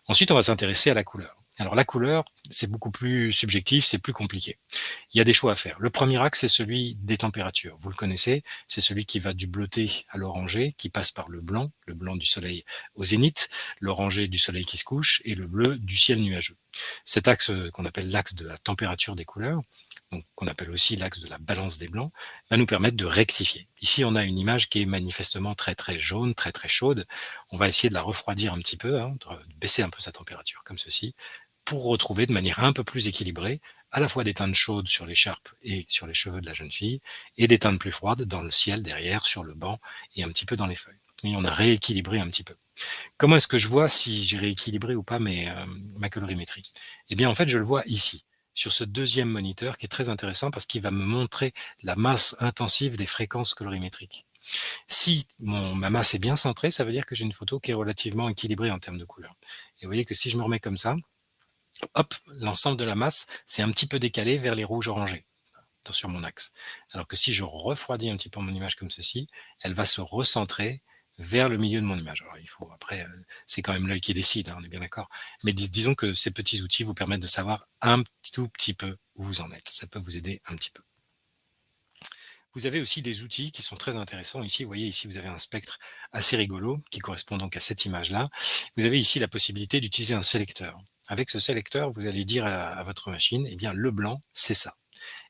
Ensuite, on va s'intéresser à la couleur. Alors la couleur, c'est beaucoup plus subjectif, c'est plus compliqué. Il y a des choix à faire. Le premier axe, c'est celui des températures. Vous le connaissez, c'est celui qui va du bleuté à l'orangé, qui passe par le blanc du soleil au zénith, l'orangé du soleil qui se couche et le bleu du ciel nuageux. Cet axe qu'on appelle l'axe de la température des couleurs, donc qu'on appelle aussi l'axe de la balance des blancs, va nous permettre de rectifier. Ici, on a une image qui est manifestement très très jaune, très très chaude. On va essayer de la refroidir un petit peu, hein, de baisser un peu sa température comme ceci, pour retrouver de manière un peu plus équilibrée à la fois des teintes chaudes sur l'écharpe et sur les cheveux de la jeune fille, et des teintes plus froides dans le ciel derrière, sur le banc et un petit peu dans les feuilles. Et on a rééquilibré un petit peu. Comment est-ce que je vois si j'ai rééquilibré ou pas ma colorimétrie? Eh bien, en fait, je le vois ici, sur ce deuxième moniteur qui est très intéressant parce qu'il va me montrer la masse intensive des fréquences colorimétriques. Si ma masse est bien centrée, ça veut dire que j'ai une photo qui est relativement équilibrée en termes de couleur. Et vous voyez que si je me remets comme ça, hop, l'ensemble de la masse s'est un petit peu décalé vers les rouges orangés sur mon axe. Alors que si je refroidis un petit peu mon image comme ceci, elle va se recentrer vers le milieu de mon image. Alors il faut après, c'est quand même l'œil qui décide, hein, on est bien d'accord. Mais disons que ces petits outils vous permettent de savoir un tout petit peu où vous en êtes. Ça peut vous aider un petit peu. Vous avez aussi des outils qui sont très intéressants ici. Vous voyez ici, vous avez un spectre assez rigolo qui correspond donc à cette image-là. Vous avez ici la possibilité d'utiliser un sélecteur. Avec ce sélecteur, vous allez dire à votre machine, eh bien, le blanc, c'est ça.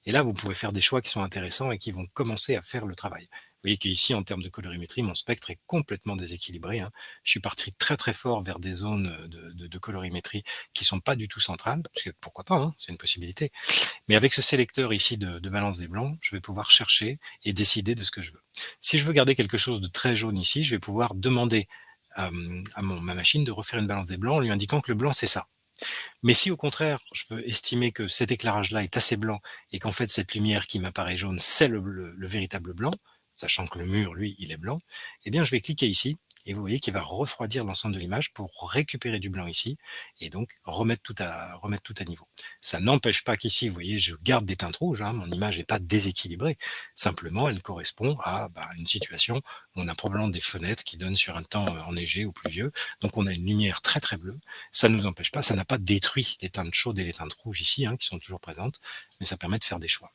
Et là, vous pouvez faire des choix qui sont intéressants et qui vont commencer à faire le travail. Vous voyez qu'ici, en termes de colorimétrie, mon spectre est complètement déséquilibré, hein. Je suis parti très très fort vers des zones de colorimétrie qui sont pas du tout centrales, parce que pourquoi pas, hein, c'est une possibilité. Mais avec ce sélecteur ici de balance des blancs, je vais pouvoir chercher et décider de ce que je veux. Si je veux garder quelque chose de très jaune ici, je vais pouvoir demander ma machine de refaire une balance des blancs en lui indiquant que le blanc c'est ça. Mais si au contraire, je veux estimer que cet éclairage-là est assez blanc et qu'en fait cette lumière qui m'apparaît jaune, c'est le véritable blanc, sachant que le mur, lui, il est blanc, eh bien je vais cliquer ici et vous voyez qu'il va refroidir l'ensemble de l'image pour récupérer du blanc ici et donc remettre tout à niveau. Ça n'empêche pas qu'ici, vous voyez, je garde des teintes rouges, hein, mon image n'est pas déséquilibrée, simplement elle correspond à une situation où on a probablement des fenêtres qui donnent sur un temps enneigé ou pluvieux, donc on a une lumière très très bleue. Ça ne nous empêche pas, ça n'a pas détruit les teintes chaudes et les teintes rouges ici, hein, qui sont toujours présentes, mais ça permet de faire des choix.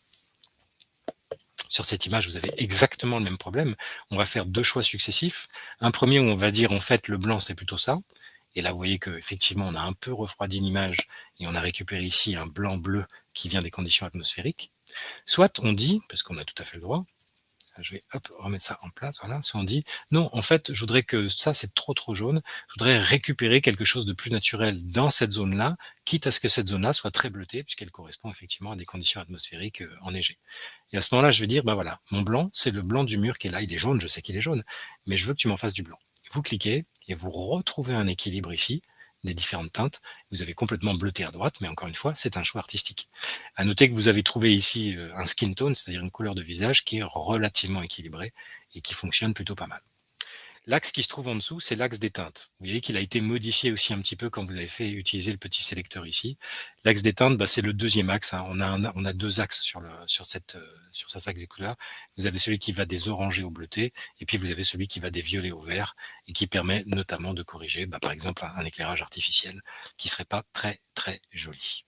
Sur cette image, vous avez exactement le même problème. On va faire deux choix successifs. Un premier où on va dire en fait le blanc c'est plutôt ça. Et là vous voyez qu'effectivement on a un peu refroidi l'image et on a récupéré ici un blanc-bleu qui vient des conditions atmosphériques. Soit on dit, parce qu'on a tout à fait le droit, je vais remettre ça en place, voilà. Si on dit, non, en fait, je voudrais que ça, c'est trop trop jaune, je voudrais récupérer quelque chose de plus naturel dans cette zone-là, quitte à ce que cette zone-là soit très bleutée, puisqu'elle correspond effectivement à des conditions atmosphériques enneigées. Et à ce moment-là, je vais dire, voilà, mon blanc, c'est le blanc du mur qui est là, il est jaune, je sais qu'il est jaune, mais je veux que tu m'en fasses du blanc. Vous cliquez et vous retrouvez un équilibre ici, des différentes teintes. Vous avez complètement bleuté à droite, mais encore une fois, c'est un choix artistique. À noter que vous avez trouvé ici un skin tone, c'est-à-dire une couleur de visage qui est relativement équilibrée et qui fonctionne plutôt pas mal. L'axe qui se trouve en dessous, c'est l'axe des teintes. Vous voyez qu'il a été modifié aussi un petit peu quand vous avez fait utiliser le petit sélecteur ici. L'axe des teintes, c'est le deuxième axe, hein. On a deux axes sur cet axe des couleurs. Vous avez celui qui va des orangés au bleuté, et puis vous avez celui qui va des violets au vert, et qui permet notamment de corriger, par exemple, un éclairage artificiel qui serait pas très très joli.